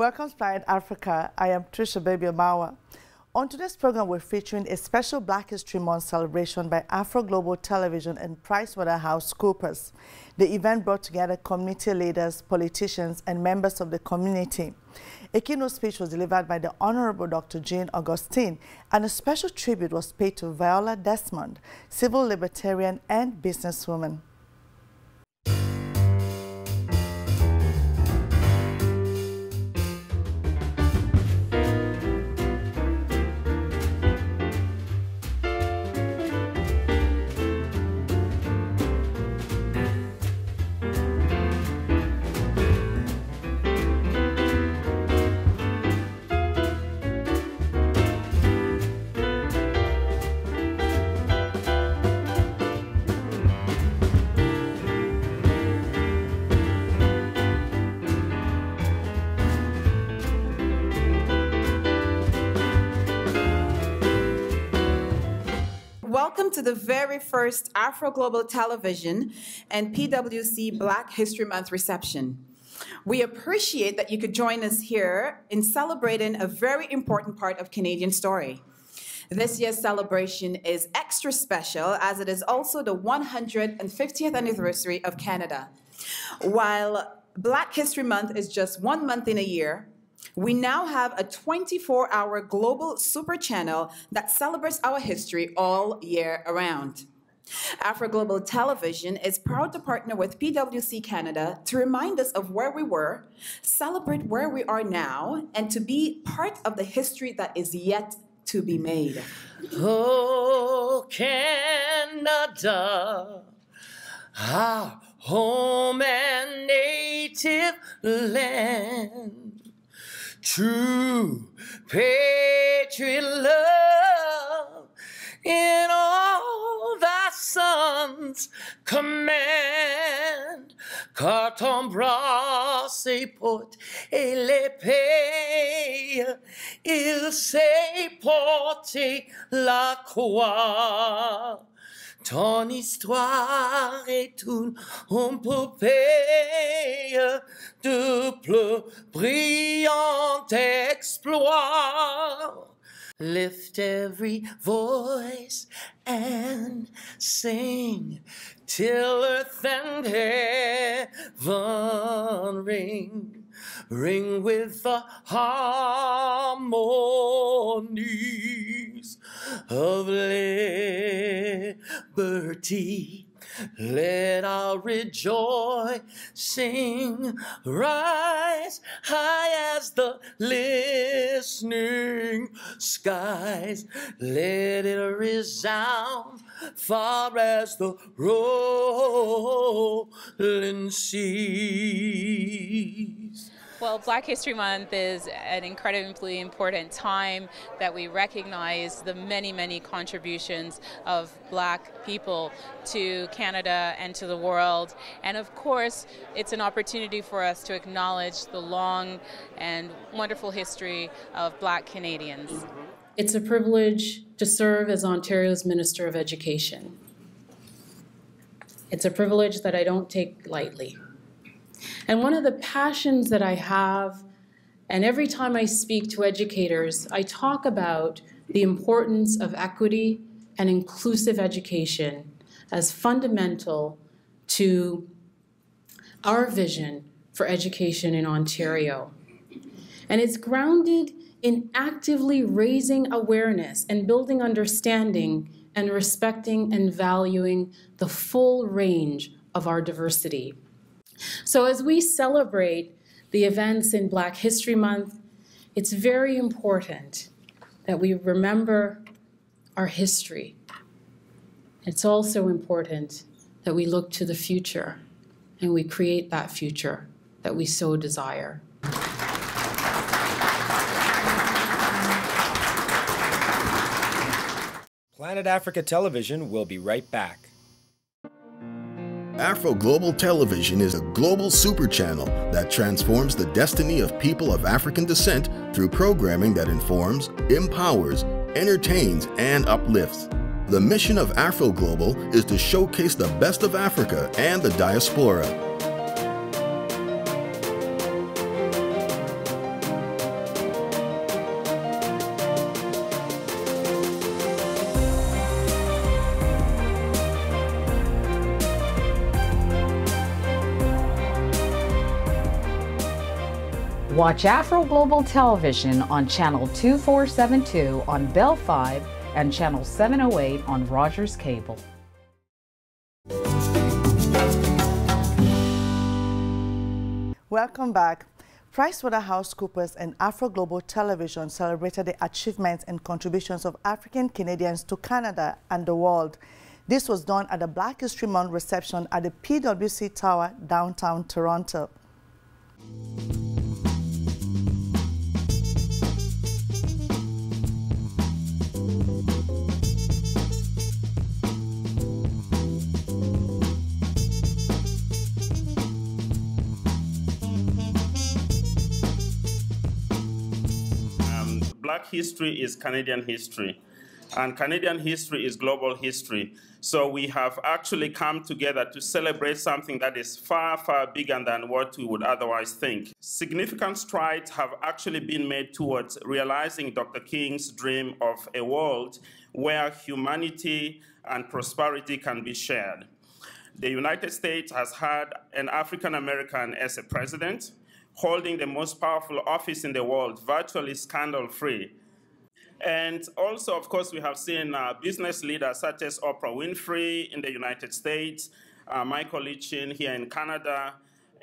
Welcome to Planet Africa. I am Trisha Baby Amawa. On today's program, we're featuring a special Black History Month celebration by Afroglobal Television and PricewaterhouseCoopers. The event brought together community leaders, politicians, and members of the community. A keynote speech was delivered by the Honorable Dr. Jane Augustine, and a special tribute was paid to Viola Desmond, civil libertarian and businesswoman. Welcome to the very first Afroglobal Television and PwC Black History Month reception. We appreciate that you could join us here in celebrating a very important part of Canadian story. This year's celebration is extra special as it is also the 150th anniversary of Canada. While Black History Month is just 1 month in a year, we now have a 24-hour global super channel that celebrates our history all year around. Afroglobal Television is proud to partner with PwC Canada to remind us of where we were, celebrate where we are now, and to be part of the history that is yet to be made. Oh, Canada, our home and native land. True patriot love in all thy sons command. Car t'embrasse pour l'épée, il sait porter la croix. Ton histoire est une épopée de plus brillants exploits. Lift every voice and sing till earth and heaven ring with the harmonies of liberty. Let our rejoicing rise high as the listening skies. Let it resound far as the rolling seas. Well, Black History Month is an incredibly important time that we recognize the many, many contributions of Black people to Canada and to the world. And of course, it's an opportunity for us to acknowledge the long and wonderful history of Black Canadians. It's a privilege to serve as Ontario's Minister of Education. It's a privilege that I don't take lightly. And one of the passions that I have, and every time I speak to educators, I talk about the importance of equity and inclusive education as fundamental to our vision for education in Ontario. And it's grounded in actively raising awareness and building understanding and respecting and valuing the full range of our diversity. So as we celebrate the events in Black History Month, it's very important that we remember our history. It's also important that we look to the future and we create that future that we so desire. Planet Africa Television will be right back. Afroglobal Television is a global super channel that transforms the destiny of people of African descent through programming that informs, empowers, entertains, and uplifts. The mission of Afroglobal is to showcase the best of Africa and the diaspora. Watch Afroglobal Television on Channel 2472 on Bell 5 and Channel 708 on Rogers Cable. Welcome back. PricewaterhouseCoopers and Afroglobal Television celebrated the achievements and contributions of African Canadians to Canada and the world. This was done at the Black History Month reception at the PwC Tower, downtown Toronto. Black history is Canadian history, and Canadian history is global history. So we have actually come together to celebrate something that is far, far bigger than what we would otherwise think. Significant strides have actually been made towards realizing Dr. King's dream of a world where humanity and prosperity can be shared. The United States has had an African American as a president, holding the most powerful office in the world, virtually scandal-free. And also, of course, we have seen business leaders such as Oprah Winfrey in the United States, Michael Lichin here in Canada,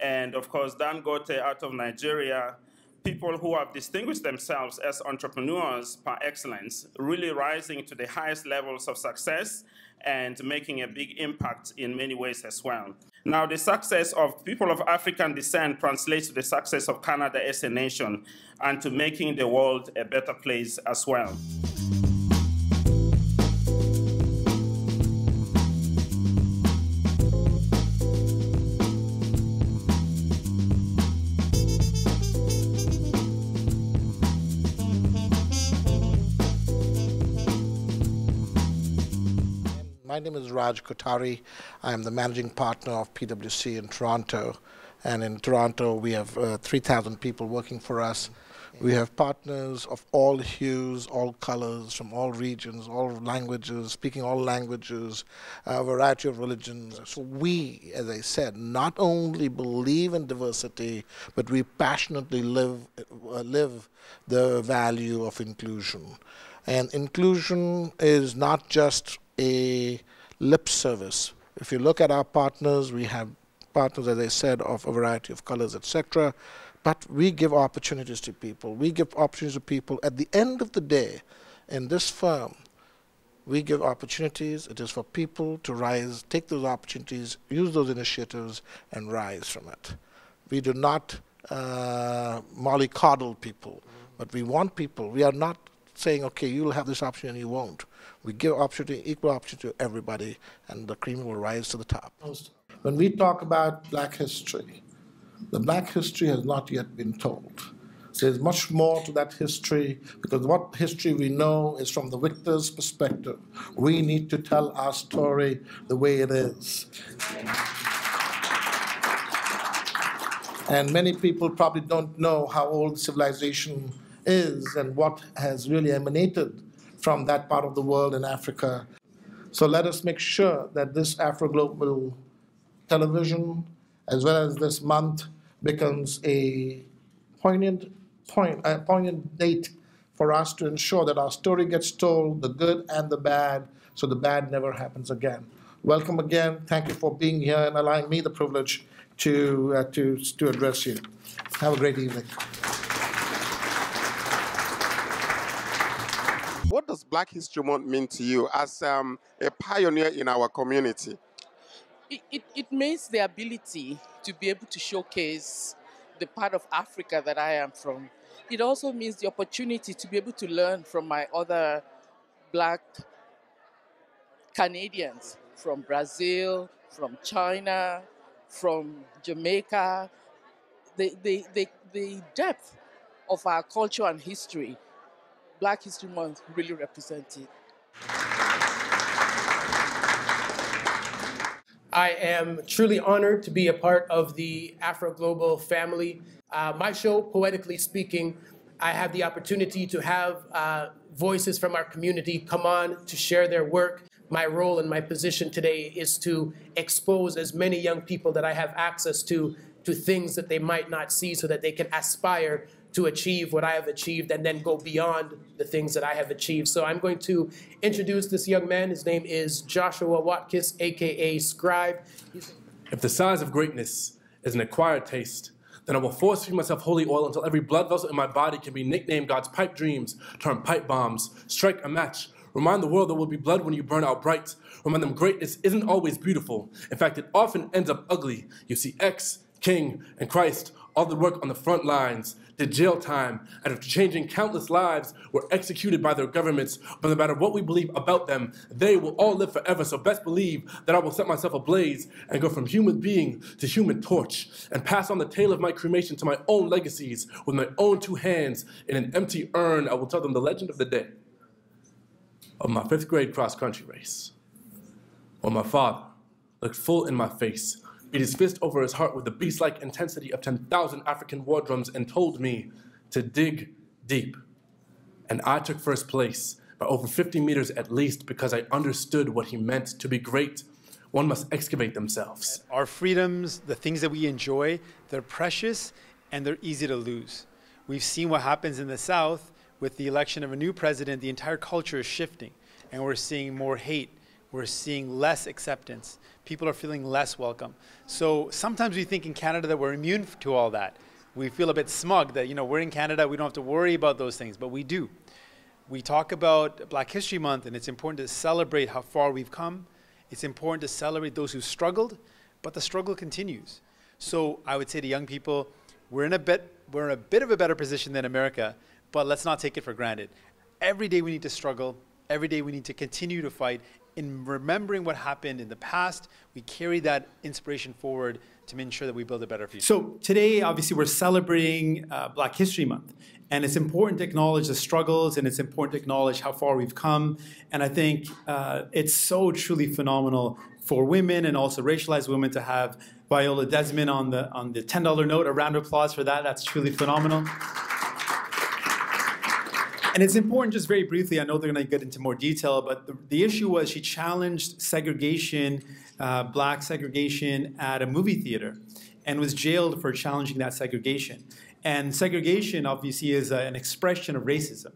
and of course, Dangote out of Nigeria, people who have distinguished themselves as entrepreneurs par excellence, really rising to the highest levels of success and making a big impact in many ways as well. Now, the success of people of African descent translates to the success of Canada as a nation and to making the world a better place as well. My name is Raj Kothari. I am the managing partner of PwC in Toronto. And in Toronto, we have 3,000 people working for us. We have partners of all hues, all colors, from all regions, all languages, speaking all languages, a variety of religions. So we, as I said, not only believe in diversity, but we passionately live the value of inclusion. And inclusion is not just a lip service. If you look at our partners, we have partners, as I said, of a variety of colors, etc. But we give opportunities to people. We give opportunities to people. At the end of the day, in this firm, we give opportunities. It is for people to rise, take those opportunities, use those initiatives, and rise from it. We do not mollycoddle people, but we want people. We are not saying, okay, you'll have this opportunity and you won't. We give opportunity, equal opportunity to everybody, and the cream will rise to the top. When we talk about Black history, the Black history has not yet been told. There's much more to that history, because what history we know is from the victor's perspective. We need to tell our story the way it is. And many people probably don't know how old civilization is and what has really emanated from that part of the world in Africa. So let us make sure that this Afroglobal television, as well as this month, becomes a poignant date for us to ensure that our story gets told, the good and the bad, so the bad never happens again. Welcome again. Thank you for being here and allowing me the privilege to address you. Have a great evening. What does Black History Month mean to you as a pioneer in our community? It means the ability to be able to showcase the part of Africa that I am from. It also means the opportunity to be able to learn from my other Black Canadians from Brazil, from China, from Jamaica. The depth of our culture and history, Black History Month really represents it. I am truly honored to be a part of the Afroglobal family. My show, Poetically Speaking, I have the opportunity to have voices from our community come on to share their work. My role and my position today is to expose as many young people that I have access to to things that they might not see so that they can aspire to achieve what I have achieved and then go beyond the things that I have achieved. So I'm going to introduce this young man. His name is Joshua Watkins, AKA Scribe. If the size of greatness is an acquired taste, then I will force feed myself holy oil until every blood vessel in my body can be nicknamed God's pipe dreams, turn pipe bombs, strike a match, remind the world there will be blood when you burn out bright, remind them greatness isn't always beautiful. In fact, it often ends up ugly. You see X, King, and Christ, all the work on the front lines, did jail time, and after changing countless lives, were executed by their governments. But no matter what we believe about them, they will all live forever. So best believe that I will set myself ablaze and go from human being to human torch and pass on the tale of my cremation to my own legacies with my own two hands. In an empty urn, I will tell them the legend of the day of my 5th grade cross-country race, when my father looked full in my face, beat his fist over his heart with the beast-like intensity of 10,000 African war drums and told me to dig deep. And I took first place by over 50 meters at least because I understood what he meant. To be great, one must excavate themselves. Our freedoms, the things that we enjoy, they're precious and they're easy to lose. We've seen what happens in the South with the election of a new president. The entire culture is shifting and we're seeing more hate. We're seeing less acceptance. People are feeling less welcome. So sometimes we think in Canada that we're immune to all that. We feel a bit smug that, you know, we're in Canada, we don't have to worry about those things, but we do. We talk about Black History Month, and it's important to celebrate how far we've come. It's important to celebrate those who struggled, but the struggle continues. So I would say to young people, we're in a bit of a better position than America, but let's not take it for granted. Every day we need to struggle. Every day we need to continue to fight. In remembering what happened in the past, we carry that inspiration forward to ensure that we build a better future. So today, obviously, we're celebrating Black History Month. And it's important to acknowledge the struggles, and it's important to acknowledge how far we've come. And I think it's so truly phenomenal for women and also racialized women to have Viola Desmond on the $10 note. A round of applause for that. That's truly phenomenal. And it's important, just very briefly, I know they're going to get into more detail, but the issue was she challenged segregation, black segregation at a movie theater and was jailed for challenging that segregation. And segregation, obviously, is an expression of racism.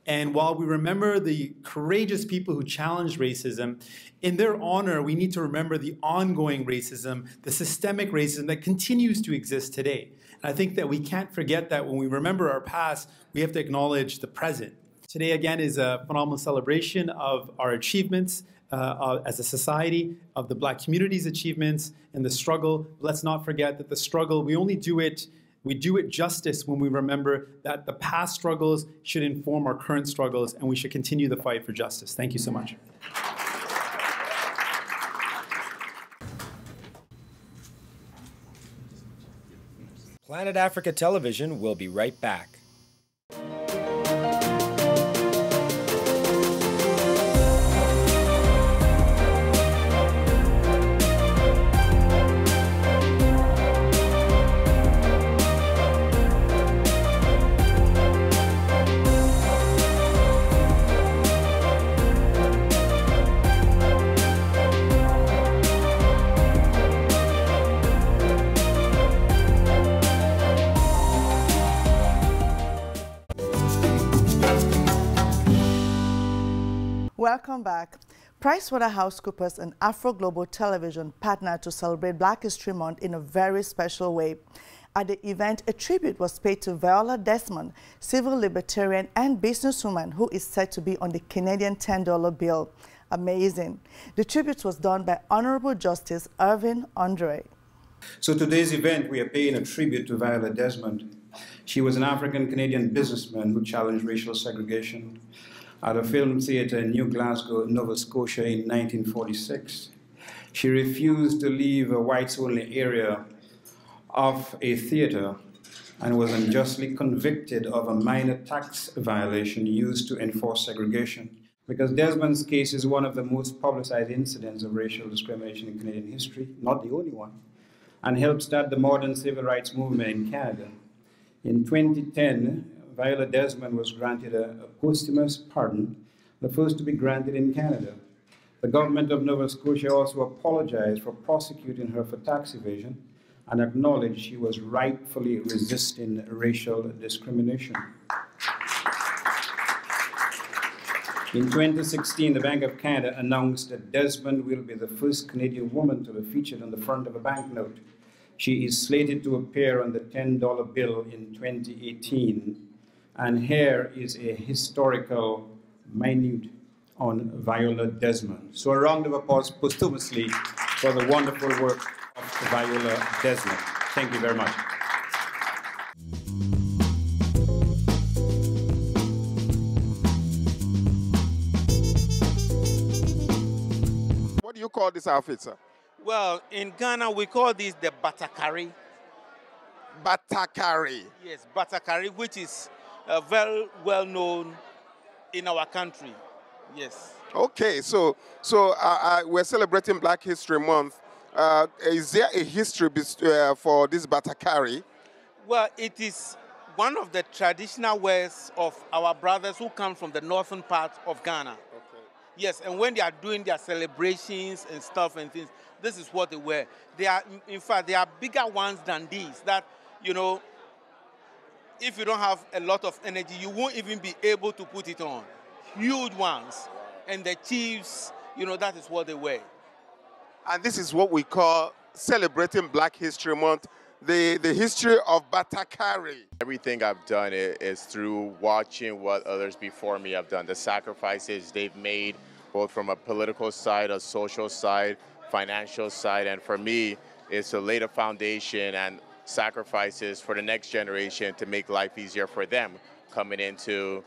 And while we remember the courageous people who challenged racism, in their honor, we need to remember the ongoing racism, the systemic racism that continues to exist today. And I think that we can't forget that when we remember our past, we have to acknowledge the present. Today, again, is a phenomenal celebration of our achievements as a society, of the Black community's achievements and the struggle. Let's not forget that the struggle, we do it justice when we remember that the past struggles should inform our current struggles, and we should continue the fight for justice. Thank you so much. Planet Africa Television will be right back. Welcome back. PricewaterhouseCoopers and Afroglobal Television partnered to celebrate Black History Month in a very special way. At the event, a tribute was paid to Viola Desmond, civil libertarian and businesswoman who is said to be on the Canadian $10 bill. Amazing. The tribute was done by Honorable Justice Irvin Andre. So today's event, we are paying a tribute to Viola Desmond. She was an African-Canadian businessman who challenged racial segregation at a film theater in New Glasgow, Nova Scotia in 1946. She refused to leave a whites-only area of a theater and was unjustly convicted of a minor tax violation used to enforce segregation. Because Desmond's case is one of the most publicized incidents of racial discrimination in Canadian history, not the only one, and helped start the modern civil rights movement in Canada. In 2010, Viola Desmond was granted a posthumous pardon, the first to be granted in Canada. The government of Nova Scotia also apologized for prosecuting her for tax evasion and acknowledged she was rightfully resisting racial discrimination. In 2016, the Bank of Canada announced that Desmond will be the first Canadian woman to be featured on the front of a banknote. She is slated to appear on the $10 bill in 2018. And here is a historical minute on Viola Desmond. So a round of applause posthumously for the wonderful work of Viola Desmond. Thank you very much. What do you call this outfit, sir? Well, in Ghana, we call this the batakari. Batakari? Yes, batakari, which is very well known in our country. Yes. Okay, so we're celebrating Black History Month. Is there a history for this batakari? Well, it is one of the traditional wears of our brothers who come from the northern part of Ghana. Okay. Yes, and when they are doing their celebrations and stuff and things, this is what they wear. They are, in fact, they are bigger ones than these. That, you know, if you don't have a lot of energy, you won't even be able to put it on. Huge ones. And the chiefs, you know, that is what they wear. And this is what we call celebrating Black History Month, the history of batakari. Everything I've done is through watching what others before me have done, the sacrifices they've made, both from a political side, a social side, financial side, and for me, is to lay the foundation and sacrifices for the next generation to make life easier for them coming into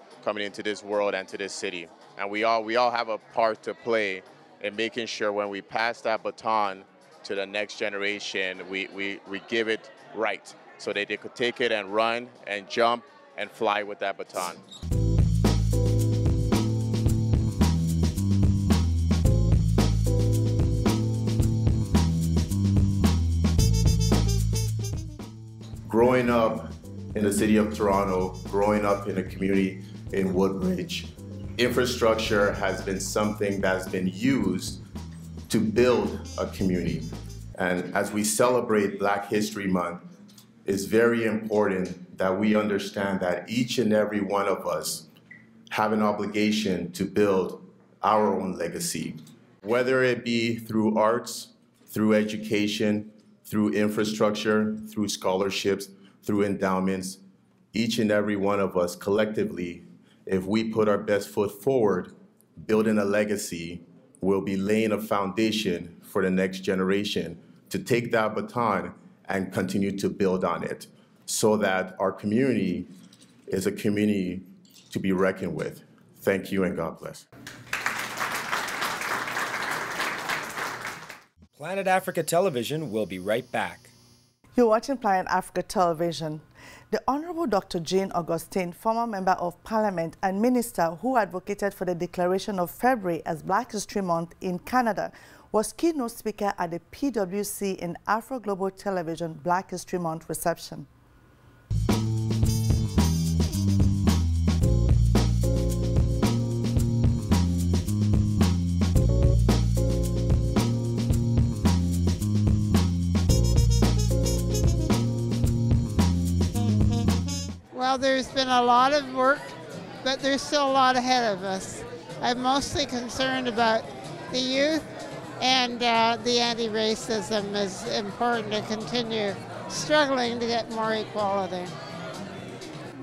this world and to this city. And we all have a part to play in making sure when we pass that baton to the next generation, we give it right so that they could take it and run and jump and fly with that baton. Growing up in the city of Toronto, growing up in a community in Woodbridge, infrastructure has been something that's been used to build a community. And as we celebrate Black History Month, it's very important that we understand that each and every one of us have an obligation to build our own legacy, whether it be through arts, through education, through infrastructure, through scholarships, through endowments. Each and every one of us collectively, if we put our best foot forward, building a legacy, will be laying a foundation for the next generation to take that baton and continue to build on it so that our community is a community to be reckoned with. Thank you and God bless. Planet Africa Television will be right back. You're watching Planet Africa Television. The Honorable Dr. Jane Augustine, former Member of Parliament and Minister who advocated for the declaration of February as Black History Month in Canada, was keynote speaker at the PwC in Afroglobal Television Black History Month reception. Well, there's been a lot of work, but there's still a lot ahead of us. I'm mostly concerned about the youth, and the anti-racism is important to continue struggling to get more equality.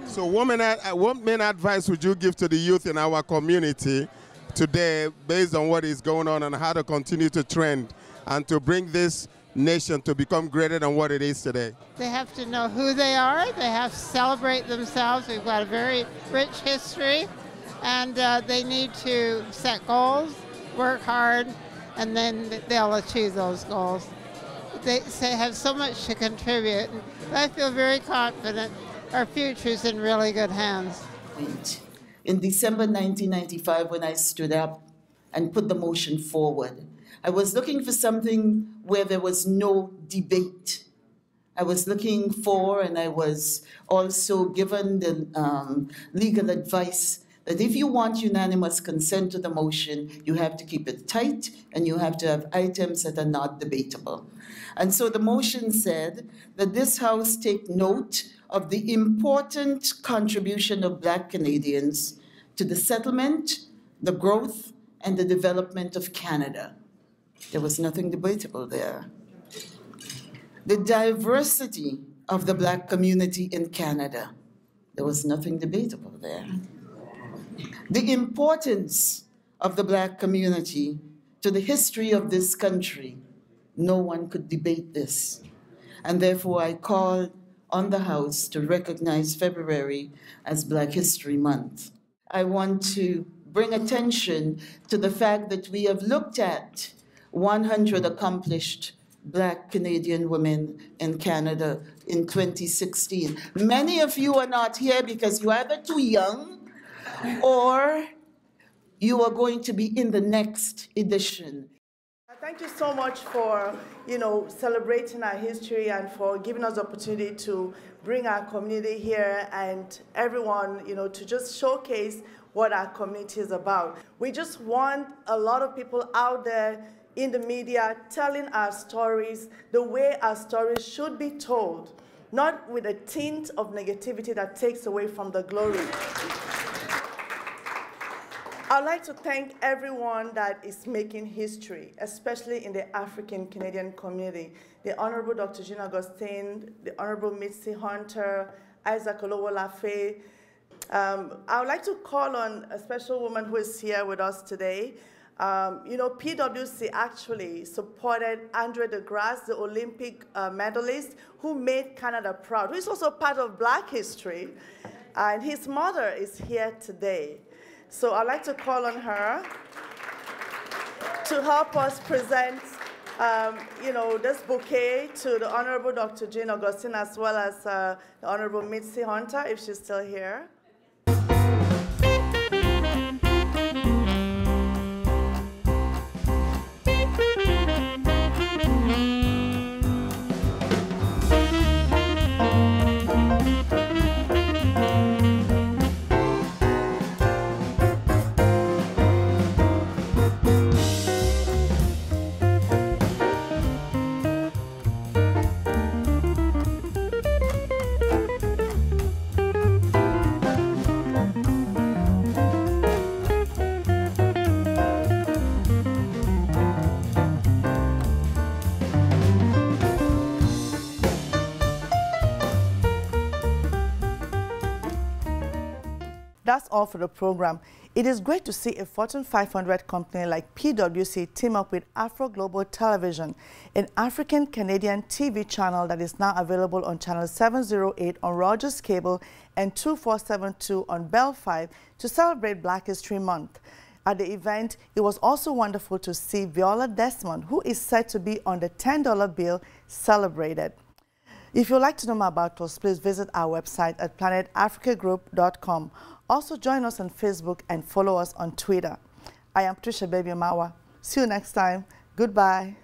So what main advice would you give to the youth in our community today based on what is going on and how to continue to trend and to bring this nation to become greater than what it is today? They have to know who they are. They have to celebrate themselves. We've got a very rich history, and they need to set goals, work hard, and then they'll achieve those goals. They have so much to contribute. I feel very confident our future's in really good hands. In December 1995, when I stood up and put the motion forward, I was looking for something where there was no debate. I was looking for, and I was also given the legal advice that if you want unanimous consent to the motion, you have to keep it tight and you have to have items that are not debatable. And so the motion said that this House take note of the important contribution of Black Canadians to the settlement, the growth, and the development of Canada. There was nothing debatable there. The diversity of the Black community in Canada. There was nothing debatable there. The importance of the Black community to the history of this country. No one could debate this. And therefore, I call on the House to recognize February as Black History Month. I want to bring attention to the fact that we have looked at 100 accomplished Black Canadian women in Canada in 2016. Many of you are not here because you're either too young or you are going to be in the next edition. Thank you so much for, celebrating our history and for giving us the opportunity to bring our community here and everyone, to just showcase what our community is about. We just want a lot of people out there in the media telling our stories the way our stories should be told, not with a tint of negativity that takes away from the glory. I'd like to thank everyone that is making history, especially in the African Canadian community. The Honorable Dr. Jean Augustine, the Honorable Mitzi Hunter, Isaac Olowo-Lafe. I would like to call on a special woman who is here with us today. PwC actually supported Andre DeGrasse, the Olympic medalist, who made Canada proud, who is also part of Black history. And his mother is here today. So I'd like to call on her to help us present, this bouquet to the Honorable Dr. Jean Augustine, as well as the Honorable Mitzi Hunter, if she's still here. That's all for the program. It is great to see a Fortune 500 company like PwC team up with Afroglobal Television, an African-Canadian TV channel that is now available on channel 708 on Rogers Cable and 2472 on Bell 5 to celebrate Black History Month. At the event, it was also wonderful to see Viola Desmond, who is said to be on the $10 bill, celebrated. If you'd like to know more about us, please visit our website at planetafricagroup.com. Also join us on Facebook and follow us on Twitter. I am Trisha Baby Mawa. See you next time. Goodbye.